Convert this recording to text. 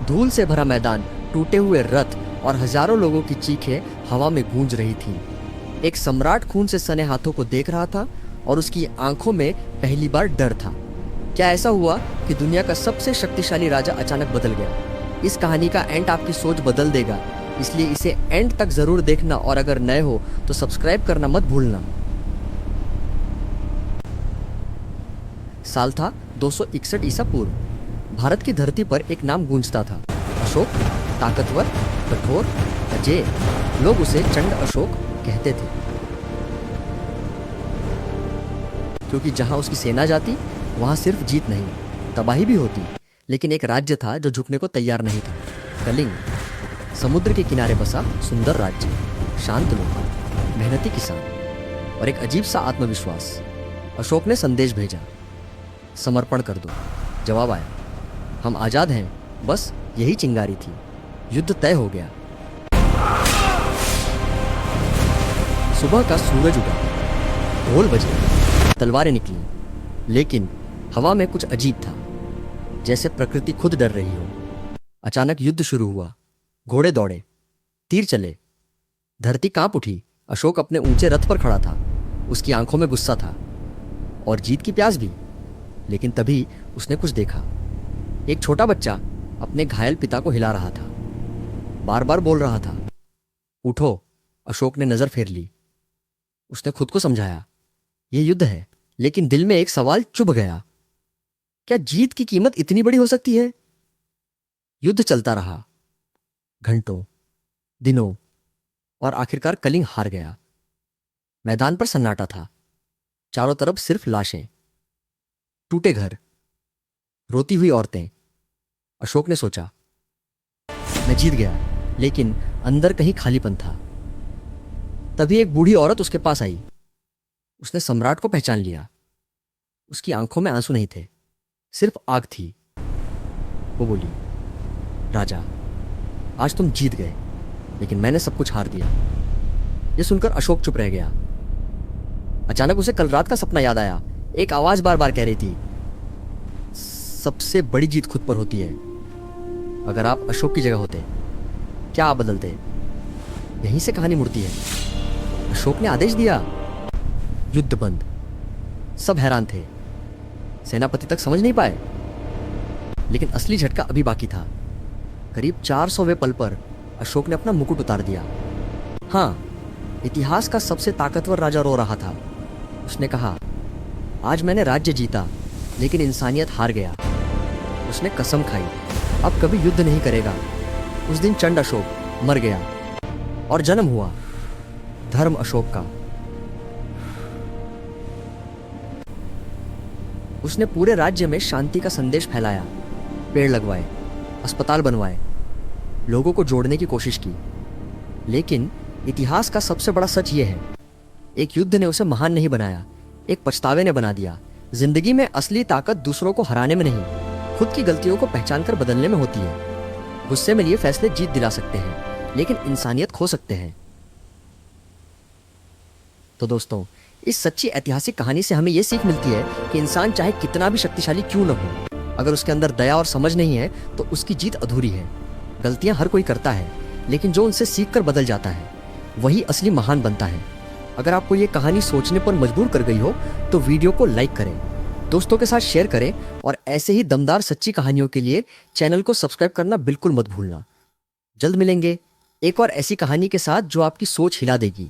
धूल से भरा मैदान, टूटे हुए रथ और हजारों लोगों की चीखें हवा में गूंज रही थीं। एक सम्राट खून से सने हाथों को देख रहा था और उसकी आंखों में पहली बार डर था। क्या ऐसा हुआ कि दुनिया का सबसे शक्तिशाली राजा अचानक बदल गया? इस कहानी का एंड आपकी सोच बदल देगा, इसलिए इसे एंड तक जरूर देखना और अगर नए हो तो सब्सक्राइब करना मत भूलना। साल था 261 ईसा पूर्व। भारत की धरती पर एक नाम गूंजता था, अशोक। ताकतवर, कठोर, अजेय। लोग उसे चंड अशोक कहते थे, क्योंकि जहां उसकी सेना जाती वहां सिर्फ जीत नहीं, तबाही भी होती। लेकिन एक राज्य था जो झुकने को तैयार नहीं था, कलिंग। समुद्र के किनारे बसा सुंदर राज्य, शांत लोग, मेहनती किसान और एक अजीब सा आत्मविश्वास। अशोक ने संदेश भेजा, समर्पण कर दो। जवाब आया, हम आजाद हैं। बस यही चिंगारी थी। युद्ध तय हो गया। सुबह का सूरज उगा, ढोल बजे, तलवारें निकली, लेकिन हवा में कुछ अजीब था, जैसे प्रकृति खुद डर रही हो। अचानक युद्ध शुरू हुआ। घोड़े दौड़े, तीर चले, धरती कांप उठी। अशोक अपने ऊंचे रथ पर खड़ा था, उसकी आंखों में गुस्सा था और जीत की प्यास भी। लेकिन तभी उसने कुछ देखा। एक छोटा बच्चा अपने घायल पिता को हिला रहा था, बार बार बोल रहा था, उठो। अशोक ने नजर फेर ली। उसने खुद को समझाया, यह युद्ध है। लेकिन दिल में एक सवाल चुभ गया, क्या जीत की कीमत इतनी बड़ी हो सकती है? युद्ध चलता रहा, घंटों, दिनों, और आखिरकार कलिंग हार गया। मैदान पर सन्नाटा था, चारों तरफ सिर्फ लाशें, टूटे घर, रोती हुई औरतें। अशोक ने सोचा, मैं जीत गया, लेकिन अंदर कहीं खालीपन था। तभी एक बूढ़ी औरत उसके पास आई। उसने सम्राट को पहचान लिया। उसकी आंखों में आंसू नहीं थे, सिर्फ आग थी। वो बोली, राजा, आज तुम जीत गए, लेकिन मैंने सब कुछ हार दिया। यह सुनकर अशोक चुप रह गया। अचानक उसे कल रात का सपना याद आया। एक आवाज बार बार कह रही थी, सबसे बड़ी जीत खुद पर होती है। अगर आप अशोक की जगह होते, क्या आप बदलते? यहीं से कहानी मुड़ती है। अशोक ने आदेश दिया, युद्ध बंद। सब हैरान थे, सेनापति तक समझ नहीं पाए। लेकिन असली झटका अभी बाकी था। करीब 400वें पल पर अशोक ने अपना मुकुट उतार दिया। हाँ, इतिहास का सबसे ताकतवर राजा रो रहा था। उसने कहा, आज मैंने राज्य जीता, लेकिन इंसानियत हार गया। उसने कसम खाई, अब कभी युद्ध नहीं करेगा। उस दिन चंड अशोक मर गया और जन्म हुआ धर्म अशोक का। उसने पूरे राज्य में शांति का संदेश फैलाया, पेड़ लगवाए, अस्पताल बनवाए, लोगों को जोड़ने की कोशिश की। लेकिन इतिहास का सबसे बड़ा सच यह है, एक युद्ध ने उसे महान नहीं बनाया, एक पछतावे ने बना दिया। जिंदगी में असली ताकत दूसरों को हराने में नहीं, खुद की गलतियों को पहचान कर बदलने में होती है। गुस्से में लिए फैसले जीत दिला सकते हैं, लेकिन इंसानियत खो सकते हैं। तो दोस्तों, इस सच्ची ऐतिहासिक कहानी से हमें यह सीख मिलती है कि इंसान चाहे कितना भी शक्तिशाली क्यों न हो, अगर उसके अंदर दया और समझ नहीं है तो उसकी जीत अधूरी है। गलतियां हर कोई करता है, लेकिन जो उनसे सीख कर बदल जाता है वही असली महान बनता है। अगर आपको ये कहानी सोचने पर मजबूर कर गई हो तो वीडियो को लाइक करें, दोस्तों के साथ शेयर करें और ऐसे ही दमदार सच्ची कहानियों के लिए चैनल को सब्सक्राइब करना बिल्कुल मत भूलना। जल्द मिलेंगे एक और ऐसी कहानी के साथ जो आपकी सोच हिला देगी।